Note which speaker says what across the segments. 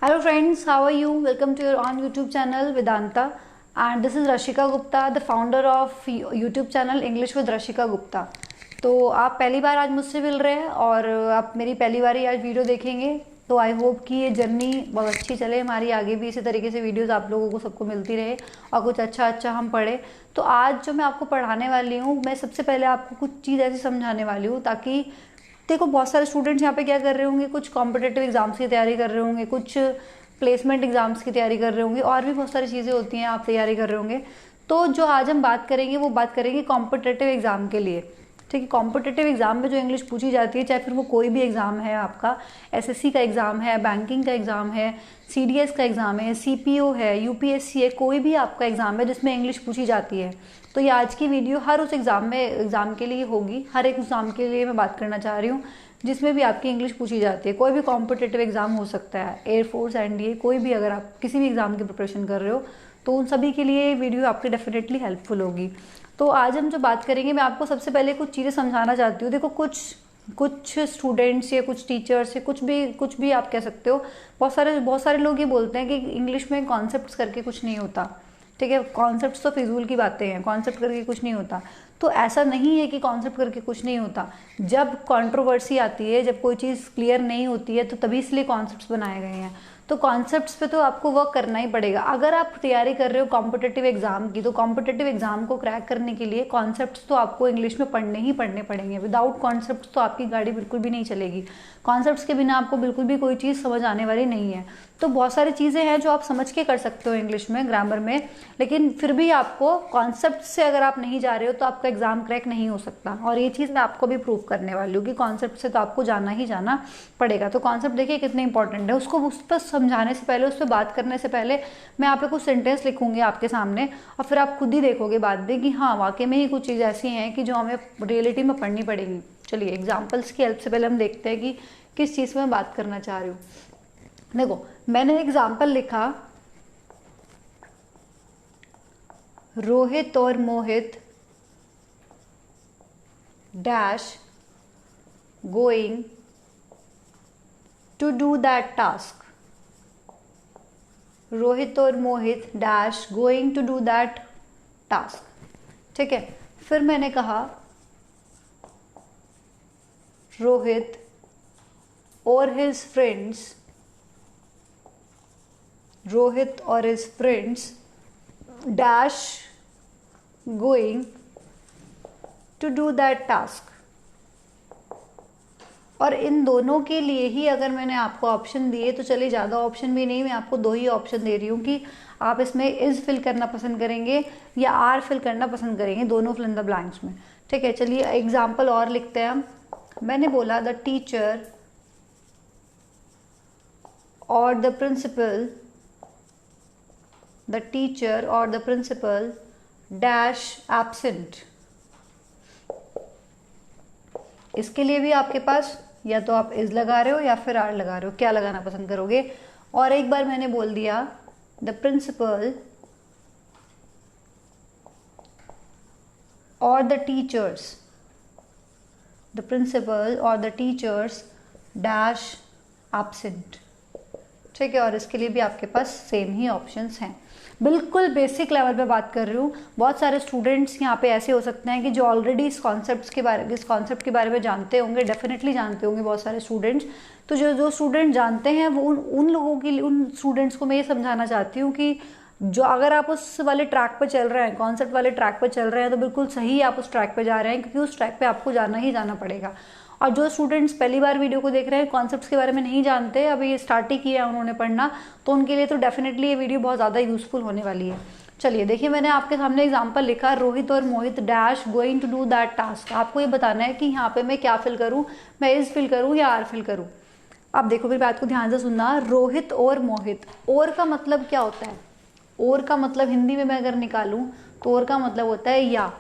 Speaker 1: Hello friends, how are you? Welcome to your on YouTube channel Vedanta, and this is Rashika Gupta, the founder of YouTube channel English with Rashika Gupta. तो आप पहली बार आज मुझसे मिल रहे हैं और आप मेरी पहली बार ही आज वीडियो देखेंगे, तो आई होप कि ये जर्नी बहुत अच्छी चले हमारी, आगे भी इसी तरीके से वीडियोस आप लोगों को सबको मिलती रहे और कुछ अच्छा हम पढ़े। तो आज जो मैं आपको पढ़ाने वाली हूँ, मैं सबसे पहले आपको कुछ चीज़ ऐसी समझाने वाली हूँ ताकि देखो बहुत सारे स्टूडेंट्स यहाँ पे क्या कर रहे होंगे, कुछ कॉम्पिटेटिव एग्जाम्स की तैयारी कर रहे होंगे, कुछ प्लेसमेंट एग्जाम्स की तैयारी कर रहे होंगे और भी बहुत सारी चीज़ें होती हैं, आप तैयारी कर रहे होंगे। तो जो आज हम बात करेंगे वो बात करेंगे कॉम्पिटेटिव एग्जाम के लिए। ठीक है, कॉम्पिटेटिव एग्जाम में जो इंग्लिश पूछी जाती है, चाहे फिर वो कोई भी एग्जाम है, आपका एसएससी का एग्जाम है, बैंकिंग का एग्जाम है, सीडीएस का एग्जाम है, सीपीओ है, यूपीएससी है, कोई भी आपका एग्जाम है जिसमें इंग्लिश पूछी जाती है, तो ये आज की वीडियो हर उस एग्जाम के लिए होगी। हर एक एग्जाम के लिए मैं बात करना चाह रही हूँ जिसमें भी आपकी इंग्लिश पूछी जाती है। कोई भी कॉम्पिटेटिव एग्जाम हो सकता है, एयरफोर्स, एनडीए, कोई भी, अगर आप किसी भी एग्जाम की प्रिपरेशन कर रहे हो तो उन सभी के लिए ये वीडियो आपकी डेफिनेटली हेल्पफुल होगी। तो आज हम जो बात करेंगे, मैं आपको सबसे पहले कुछ चीज़ें समझाना चाहती हूँ। देखो कुछ स्टूडेंट्स या कुछ टीचर्स या कुछ भी आप कह सकते हो, बहुत सारे लोग ये बोलते हैं कि इंग्लिश में कॉन्सेप्ट्स करके कुछ नहीं होता। ठीक है, कॉन्सेप्ट्स तो फिजूल की बातें हैं, कॉन्सेप्ट करके कुछ नहीं होता। तो ऐसा नहीं है कि कॉन्सेप्ट करके कुछ नहीं होता। जब कंट्रोवर्सी आती है, जब कोई चीज़ क्लियर नहीं होती है, तो तभी इसलिए कॉन्सेप्ट्स बनाए गए हैं। तो कॉन्सेप्ट्स पे तो आपको वर्क करना ही पड़ेगा। अगर आप तैयारी कर रहे हो कॉम्पिटेटिव एग्जाम की, तो कॉम्पिटेटिव एग्जाम को क्रैक करने के लिए कॉन्सेप्ट्स तो आपको इंग्लिश में पढ़ने पड़ेंगे। विदाउट कॉन्सेप्ट्स तो आपकी गाड़ी बिल्कुल भी नहीं चलेगी। कॉन्सेप्ट्स के बिना आपको बिल्कुल भी कोई चीज़ समझ आने वाली नहीं है। तो बहुत सारी चीज़ें हैं जो आप समझ के कर सकते हो इंग्लिश में, ग्रामर में, लेकिन फिर भी आपको कॉन्सेप्ट से अगर आप नहीं जा रहे हो तो आपका एग्जाम क्रैक नहीं हो सकता। और ये चीज़ मैं आपको भी प्रूव करने वाली हूँ कि कॉन्सेप्ट से तो आपको जाना ही जाना पड़ेगा। तो कॉन्सेप्ट देखिए कितने इंपॉर्टेंट है। उसको उस पर समझाने से पहले, उस पर बात करने से पहले मैं यहाँ पे कुछ सेंटेंस लिखूंगी आपके सामने और फिर आप खुद ही देखोगे बाद में कि हाँ, वाकई में ही कुछ चीज़ ऐसी हैं कि जो हमें रियलिटी में पढ़नी पड़ेगी। चलिए एग्जाम्पल्स की हेल्प से पहले हम देखते हैं कि किस चीज़ में मैं बात करना चाह रही हूँ। देखो, मैंने एग्जाम्पल लिखा, रोहित और Mohit dash going to do that task. Rohit और Mohit dash going to do that task. ठीक है, फिर मैंने कहा रोहित और his friends dash going to do that task. और इन दोनों के लिए ही अगर मैंने आपको ऑप्शन दिए, तो चलिए ज़्यादा ऑप्शन भी नहीं, मैं आपको दो ही ऑप्शन दे रही हूँ कि आप इसमें इज फिल करना पसंद करेंगे या आर फिल करना पसंद करेंगे, दोनों फिल इन द ब्लैंक्स में। ठीक है, चलिए एग्जाम्पल और लिखते हैं हम। मैंने बोला द टीचर और द प्रिंसिपल डैश एब्सेंट। इसके लिए भी आपके पास या तो आप इज लगा रहे हो या फिर आर लगा रहे हो, क्या लगाना पसंद करोगे। और एक बार मैंने बोल दिया द प्रिंसिपल और द टीचर्स डैश एब्सेंट। ठीक है, और इसके लिए भी आपके पास सेम ही ऑप्शंस हैं। बिल्कुल बेसिक लेवल पे बात कर रही हूँ। बहुत सारे स्टूडेंट्स यहाँ पे ऐसे हो सकते हैं कि जो ऑलरेडी इस कॉन्सेप्ट के बारे में जानते होंगे, डेफिनेटली जानते होंगे बहुत सारे स्टूडेंट्स। तो जो स्टूडेंट जानते हैं वो उन स्टूडेंट्स को मैं ये समझाना चाहती हूँ कि जो अगर आप उस वाले ट्रैक पर चल रहे हैं, कॉन्सेप्ट वाले ट्रैक पर चल रहे हैं, तो बिल्कुल सही आप उस ट्रैक पे जा रहे हैं, क्योंकि उस ट्रैक पे आपको जाना ही जाना पड़ेगा। और जो स्टूडेंट्स पहली बार वीडियो को देख रहे हैं, कॉन्सेप्ट्स के बारे में नहीं जानते, अभी ये स्टार्ट ही किया है उन्होंने पढ़ना, तो उनके लिए तो डेफिनेटली ये वीडियो बहुत ज़्यादा यूजफुल होने वाली है। चलिए देखिए, मैंने आपके सामने एग्जांपल लिखा, रोहित और Mohit dash going to do that task. आपको ये बताना है कि यहाँ पे मैं क्या फिल करूँ, मैं इज फिल करूँ या आर फिल करूँ। आप देखो मेरी बात को ध्यान से सुनना। रोहित और मोहित, और का मतलब क्या होता है? और का मतलब हिंदी में मैं अगर निकालूं तो और का मतलब होता है या।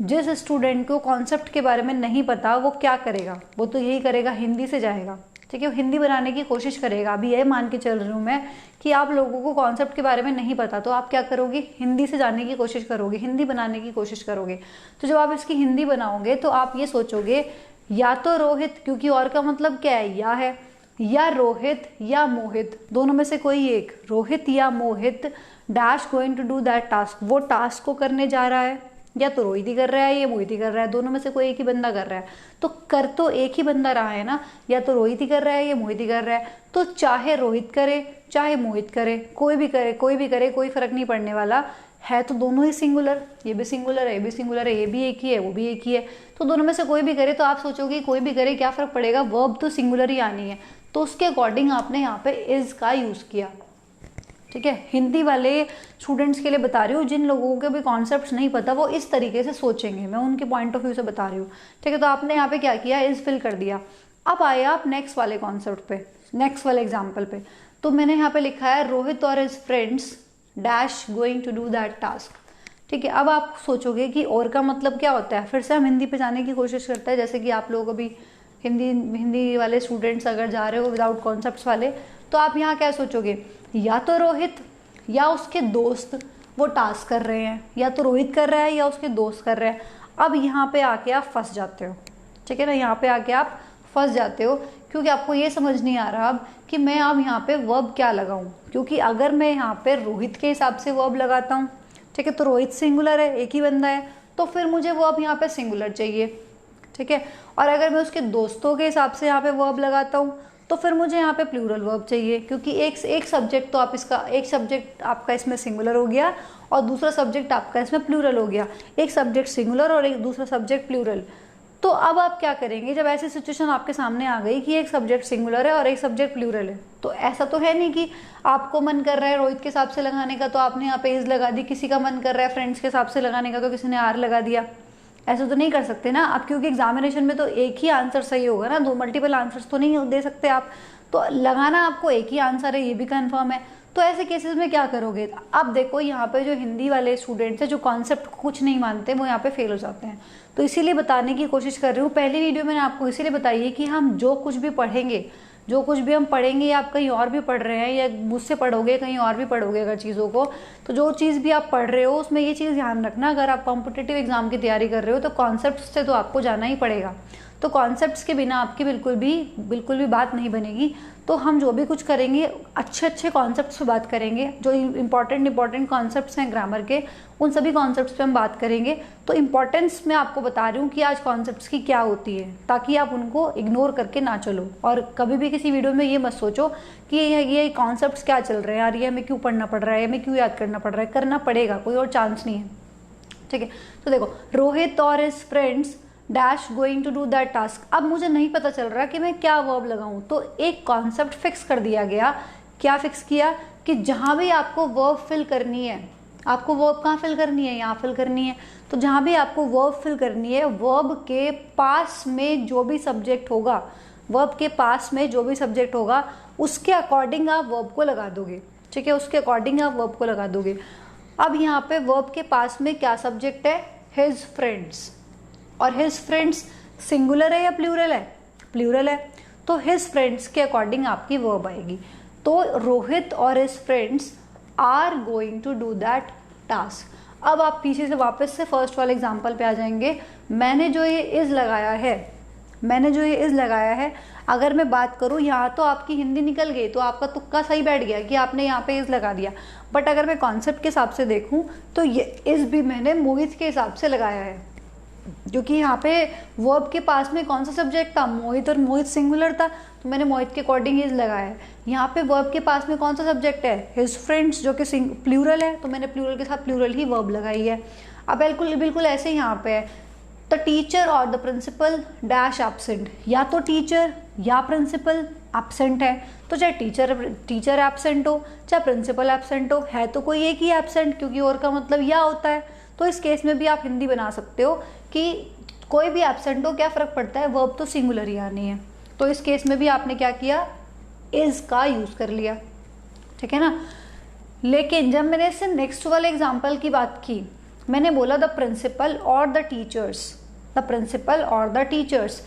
Speaker 1: जिस स्टूडेंट को कॉन्सेप्ट के बारे में नहीं पता वो क्या करेगा, वो तो यही करेगा, हिंदी से जाएगा। ठीक है, हिंदी बनाने की कोशिश करेगा। अभी ये मान के चल रही हूँ मैं कि आप लोगों को कॉन्सेप्ट के बारे में नहीं पता, तो आप क्या करोगे, हिंदी से जाने की कोशिश करोगे, हिंदी बनाने की कोशिश करोगे। तो जब आप इसकी हिंदी बनाओगे तो आप ये सोचोगे या तो रोहित, क्योंकि और का मतलब क्या है, या है, या रोहित या मोहित, दोनों में से कोई एक, रोहित या Mohit dash going to do that task, वो टास्क को करने जा रहा है, या तो रोहित ही कर रहा है या मोहित ही कर रहा है, दोनों में से कोई एक ही बंदा कर रहा है। तो कर तो एक ही बंदा रहा है ना, या तो रोहित ही कर रहा है या मोहित ही कर रहा है। तो चाहे रोहित करे चाहे मोहित करे, कोई भी करे कोई भी करे, कोई फर्क नहीं पड़ने वाला है, तो दोनों ही सिंगुलर, ये भी सिंगुलर है ये भी सिंगुलर है, ये भी एक ही है वो भी एक ही है, तो दोनों में से कोई भी करे। तो आप सोचोगे कोई भी करे क्या फर्क पड़ेगा, वर्ब तो सिंगुलर ही आनी है, तो उसके अकॉर्डिंग आपने यहाँ पे इज का यूज किया। ठीक है, हिंदी वाले स्टूडेंट्स के लिए बता रही हूँ, जिन लोगों के भी कॉन्सेप्ट्स नहीं पता वो इस तरीके से सोचेंगे, मैं उनके पॉइंट ऑफ व्यू से बता रही हूँ। ठीक है, तो आपने यहाँ पे क्या किया, इज फिल कर दिया। अब आए आप नेक्स्ट वाले कॉन्सेप्ट पे, नेक्स्ट वाले एग्जाम्पल पे। तो मैंने यहाँ पे लिखा है रोहित और his friends dash going to do that task. ठीक है, अब आप सोचोगे कि और का मतलब क्या होता है, फिर से हम हिंदी पे जाने की कोशिश करते हैं। जैसे कि आप लोग अभी हिंदी वाले स्टूडेंट्स अगर जा रहे हो विदाउट कॉन्सेप्ट्स वाले, तो आप यहाँ क्या सोचोगे, या तो रोहित या उसके दोस्त वो टास्क कर रहे हैं, या तो रोहित कर रहा है या उसके दोस्त कर रहे हैं। अब यहाँ पे आके आप फंस जाते हो। ठीक है ना, यहाँ पे आके आप फंस जाते हो, क्योंकि आपको ये समझ नहीं आ रहा अब कि मैं अब यहाँ पे वर्ब क्या लगाऊं। क्योंकि अगर मैं यहाँ पे रोहित के हिसाब से वर्ब लगाता हूँ, ठीक है, तो रोहित सिंगुलर है, एक ही बंदा है, तो फिर मुझे वर्ब यहाँ पे सिंगुलर चाहिए। ठीक है, और अगर मैं उसके दोस्तों के हिसाब से यहाँ पे वर्ब लगाता हूँ, तो फिर मुझे यहाँ पे प्लूरल वर्ब चाहिए, क्योंकि एक सब्जेक्ट तो आप इसका, एक सब्जेक्ट आपका इसमें सिंगुलर हो गया और दूसरा सब्जेक्ट आपका इसमें प्लूरल हो गया, एक सब्जेक्ट सिंगुलर और एक दूसरा सब्जेक्ट प्लूरल। तो अब आप क्या करेंगे, जब ऐसी सिचुएशन आपके सामने आ गई कि एक सब्जेक्ट सिंगुलर है और एक सब्जेक्ट प्लूरल है, तो ऐसा तो है नहीं कि आपको मन कर रहा है रोहित के हिसाब से लगाने का तो आपने यहाँ पे इज लगा दी, किसी का मन कर रहा है फ्रेंड्स के हिसाब से लगाने का तो किसी ने आर लगा दिया। ऐसा तो नहीं कर सकते ना आप, क्योंकि एग्जामिनेशन में तो एक ही आंसर सही होगा ना, दो मल्टीपल आंसर्स तो नहीं दे सकते आप, तो लगाना आपको एक ही आंसर है, ये भी कंफर्म है। तो ऐसे केसेस में क्या करोगे, अब देखो यहाँ पे जो हिंदी वाले स्टूडेंट्स हैं जो कॉन्सेप्ट कुछ नहीं मानते वो यहाँ पे फेल हो जाते हैं। तो इसीलिए बताने की कोशिश कर रही हूँ, पहली वीडियो मैंने आपको इसीलिए बताई है कि हम जो कुछ भी पढ़ेंगे, जो कुछ भी हम पढ़ेंगे, या आप कहीं और भी पढ़ रहे हैं या मुझसे पढ़ोगे कहीं और भी पढ़ोगे अगर चीज़ों को, तो जो चीज़ भी आप पढ़ रहे हो उसमें ये चीज़ ध्यान रखना, अगर आप कॉम्पिटिटिव एग्जाम की तैयारी कर रहे हो तो कॉन्सेप्ट से तो आपको जाना ही पड़ेगा। तो कॉन्सेप्ट्स के बिना आपकी बिल्कुल भी बात नहीं बनेगी। तो हम जो भी कुछ करेंगे अच्छे अच्छे कॉन्सेप्ट्स पे बात करेंगे, जो इंपॉर्टेंट कॉन्सेप्ट्स हैं ग्रामर के, उन सभी कॉन्सेप्ट्स पे हम बात करेंगे। तो इम्पॉर्टेंस मैं आपको बता रही हूँ कि आज कॉन्सेप्ट्स की क्या होती है, ताकि आप उनको इग्नोर करके ना चलो। और कभी भी किसी वीडियो में ये मत सोचो कि ये कॉन्सेप्ट्स क्या चल रहे हैं यार, ये हमें क्यों पढ़ना पड़ रहा है, हमें क्यों याद करना पड़ रहा है, करना पड़ेगा, कोई और चांस नहीं है। ठीक है, तो देखो रोहित और his friends dash going to do that task. अब मुझे नहीं पता चल रहा कि मैं क्या वर्ब लगाऊं, तो एक कॉन्सेप्ट फिक्स कर दिया गया। क्या फिक्स किया कि जहां भी आपको वर्ब फिल करनी है, आपको वर्ब कहाँ फिल करनी है, यहाँ फिल करनी है, तो जहां भी आपको वर्ब फिल करनी है, वर्ब के पास में जो भी सब्जेक्ट होगा, वर्ब के पास में जो भी सब्जेक्ट होगा उसके अकॉर्डिंग आप वर्ब को लगा दोगे। ठीक है, उसके अकॉर्डिंग आप वर्ब को लगा दोगे। अब यहाँ पे वर्ब के पास में क्या सब्जेक्ट है, हिज फ्रेंड्स, और हिज फ्रेंड्स सिंगुलर है या प्लूरल है, प्लूरल है, तो हिज फ्रेंड्स के अकॉर्डिंग आपकी वर्ब आएगी। तो रोहित और his friends are going to do that task. अब आप पीछे से वापस से फर्स्ट वाले एग्जांपल पे आ जाएंगे। मैंने जो ये इज लगाया है, अगर मैं बात करूँ यहाँ तो आपकी हिंदी निकल गई, तो आपका तुक्का सही बैठ गया कि आपने यहाँ पे इज लगा दिया। बट अगर मैं कॉन्सेप्ट के हिसाब से देखूँ तो ये इज भी मैंने मोहित के हिसाब से लगाया है, क्योंकि यहाँ पे वर्ब के पास में कौन सा सब्जेक्ट था, मोहित, और मोहित सिंगुलर था, तो मैंने मोहित के अकॉर्डिंग इज लगाया है। यहाँ पे वर्ब के पास में कौन सा सब्जेक्ट है, हिज फ्रेंड्स, जो कि प्लूरल है, तो मैंने प्लूरल के साथ प्लूरल ही वर्ब लगाई है। अब बिल्कुल ऐसे ही यहाँ पे है, द टीचर और द प्रिंसिपल डैश एब्सेंट। या तो टीचर या प्रिंसिपल एब्सेंट है, तो चाहे टीचर एब्सेंट हो चाहे प्रिंसिपल एब्सेंट हो, है तो कोई एक ही एब्सेंट, क्योंकि और का मतलब या होता है। तो इस केस में भी आप हिंदी बना सकते हो कि कोई भी एब्सेंट हो, क्या फर्क पड़ता है, वर्ब तो सिंगुलर ही आनी है। तो इस केस में भी आपने क्या किया, इज का यूज कर लिया। ठीक है ना, लेकिन जब मैंने इससे नेक्स्ट वाले एग्जाम्पल की बात की, मैंने बोला द प्रिंसिपल और द टीचर्स, द प्रिंसिपल और द टीचर्स,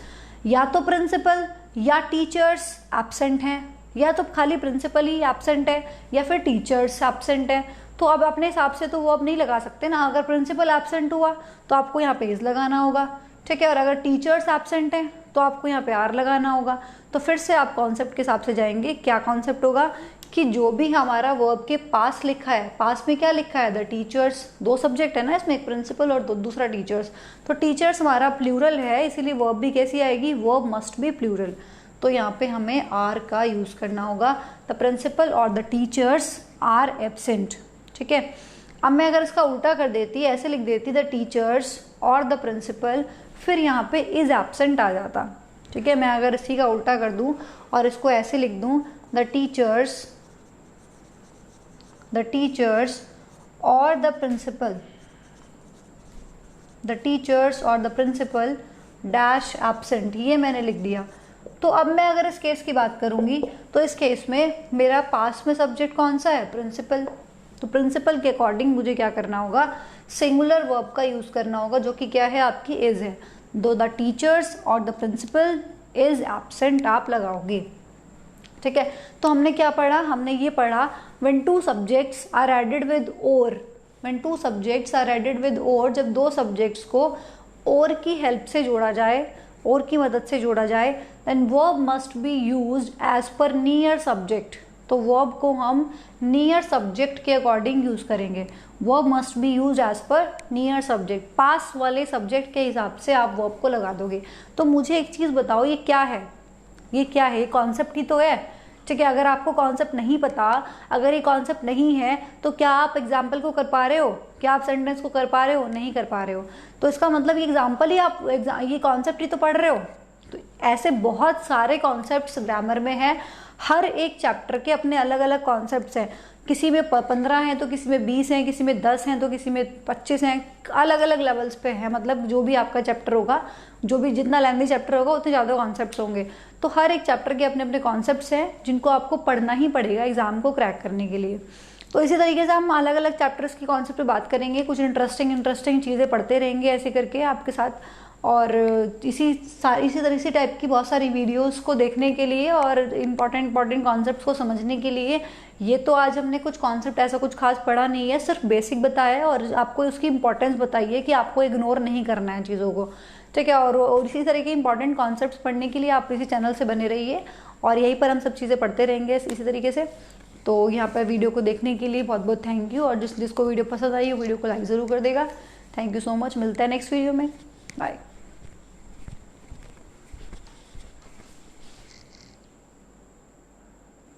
Speaker 1: या तो प्रिंसिपल या टीचर्स एब्सेंट हैं, या तो खाली प्रिंसिपल ही एब्सेंट है, या फिर टीचर्स एब्सेंट है। तो अब अपने हिसाब से तो वो अब नहीं लगा सकते ना, अगर प्रिंसिपल एब्सेंट हुआ तो आपको यहाँ पे इज लगाना होगा। ठीक है, और अगर टीचर्स एब्सेंट हैं तो आपको यहाँ पे आर लगाना होगा। तो फिर से आप कॉन्सेप्ट के हिसाब से जाएंगे। क्या कॉन्सेप्ट होगा कि जो भी हमारा वर्ब के पास लिखा है, पास में क्या लिखा है, द टीचर्स, दो सब्जेक्ट है ना इसमें, एक प्रिंसिपल और दूसरा टीचर्स। तो टीचर्स हमारा प्लूरल है, इसीलिए वर्ब भी कैसी आएगी, वर्ब मस्ट बी प्लूरल। तो यहाँ पे हमें आर का यूज करना होगा, द प्रिंसिपल और द टीचर्स आर एब्सेंट। ठीक है, अब मैं अगर इसका उल्टा कर देती, ऐसे लिख देती, द टीचर्स और द प्रिंसिपल, फिर यहाँ पे इज एब्सेंट आ जाता। ठीक है, मैं अगर इसी का उल्टा कर दूं और इसको ऐसे लिख दूं, द टीचर्स और द प्रिंसिपल, द टीचर्स और द प्रिंसिपल डैश एब्सेंट, ये मैंने लिख दिया। तो अब मैं अगर इस केस की बात करूंगी तो इस केस में मेरा पास में सब्जेक्ट कौन सा है, प्रिंसिपल। तो प्रिंसिपल के अकॉर्डिंग मुझे क्या करना होगा, सिंगुलर वर्ब का यूज करना होगा, जो कि क्या है, आपकी इज है। दो द टीचर्स और द प्रिंसिपल इज एब्सेंट आप लगाओगे। ठीक है, तो हमने क्या पढ़ा, हमने ये पढ़ा when two subjects are added with or, when two subjects are added with or, जब दो सब्जेक्ट्स को और की हेल्प से जोड़ा जाए, और की मदद से जोड़ा जाए, then verb must be used as per near subject. तो वर्ब को हम नियर सब्जेक्ट के अकॉर्डिंग यूज करेंगे। Verb must be use as per near subject, पास वाले सब्जेक्ट के हिसाब से आप वर्ब को लगा दोगे। तो मुझे एक चीज बताओ, ये क्या है, ये क्या है, कॉन्सेप्ट ही तो है। ठीक है, अगर आपको कॉन्सेप्ट नहीं पता, अगर ये कॉन्सेप्ट नहीं है, तो क्या आप एग्जाम्पल को कर पा रहे हो, क्या आप सेंटेंस को कर पा रहे हो, नहीं कर पा रहे हो। तो इसका मतलब ये एग्जाम्पल ही आप ये कॉन्सेप्ट ही तो पढ़ रहे हो। तो ऐसे बहुत सारे कॉन्सेप्ट्स ग्रामर में है, हर एक चैप्टर के अपने अलग अलग कॉन्सेप्ट्स हैं। किसी में 15 हैं तो किसी में 20 हैं, किसी में 10 हैं तो किसी में 25 हैं, अलग अलग लेवल्स पे है। मतलब जो भी आपका चैप्टर होगा, जो भी जितना लेंथी चैप्टर होगा उतने ज़्यादा कॉन्सेप्ट्स होंगे। तो हर एक चैप्टर के अपने अपने कॉन्सेप्ट्स हैं जिनको आपको पढ़ना ही पड़ेगा एग्जाम को क्रैक करने के लिए। तो इसी तरीके से हम अलग अलग चैप्टर्स की कॉन्सेप्ट पे बात करेंगे, कुछ इंटरेस्टिंग चीज़ें पढ़ते रहेंगे ऐसे करके आपके साथ। और इसी तरह से टाइप की बहुत सारी वीडियोस को देखने के लिए और इम्पॉर्टेंट कॉन्सेप्ट्स को समझने के लिए, ये तो आज हमने कुछ कॉन्सेप्ट ऐसा कुछ खास पढ़ा नहीं है, सिर्फ बेसिक बताया है और आपको उसकी इंपॉर्टेंस बताई है कि आपको इग्नोर नहीं करना है चीज़ों को। ठीक है, और इसी तरह के इंपॉर्टेंट कॉन्सेप्ट्स पढ़ने के लिए आप इसी चैनल से बने रहिए और यहीं पर हम सब चीज़ें पढ़ते रहेंगे इसी तरीके से। तो यहाँ पर वीडियो को देखने के लिए बहुत बहुत थैंक यू, और जिसको वीडियो पसंद आई वो वीडियो को लाइक ज़रूर कर देगा। थैंक यू सो मच, मिलता है नेक्स्ट वीडियो में, बाय।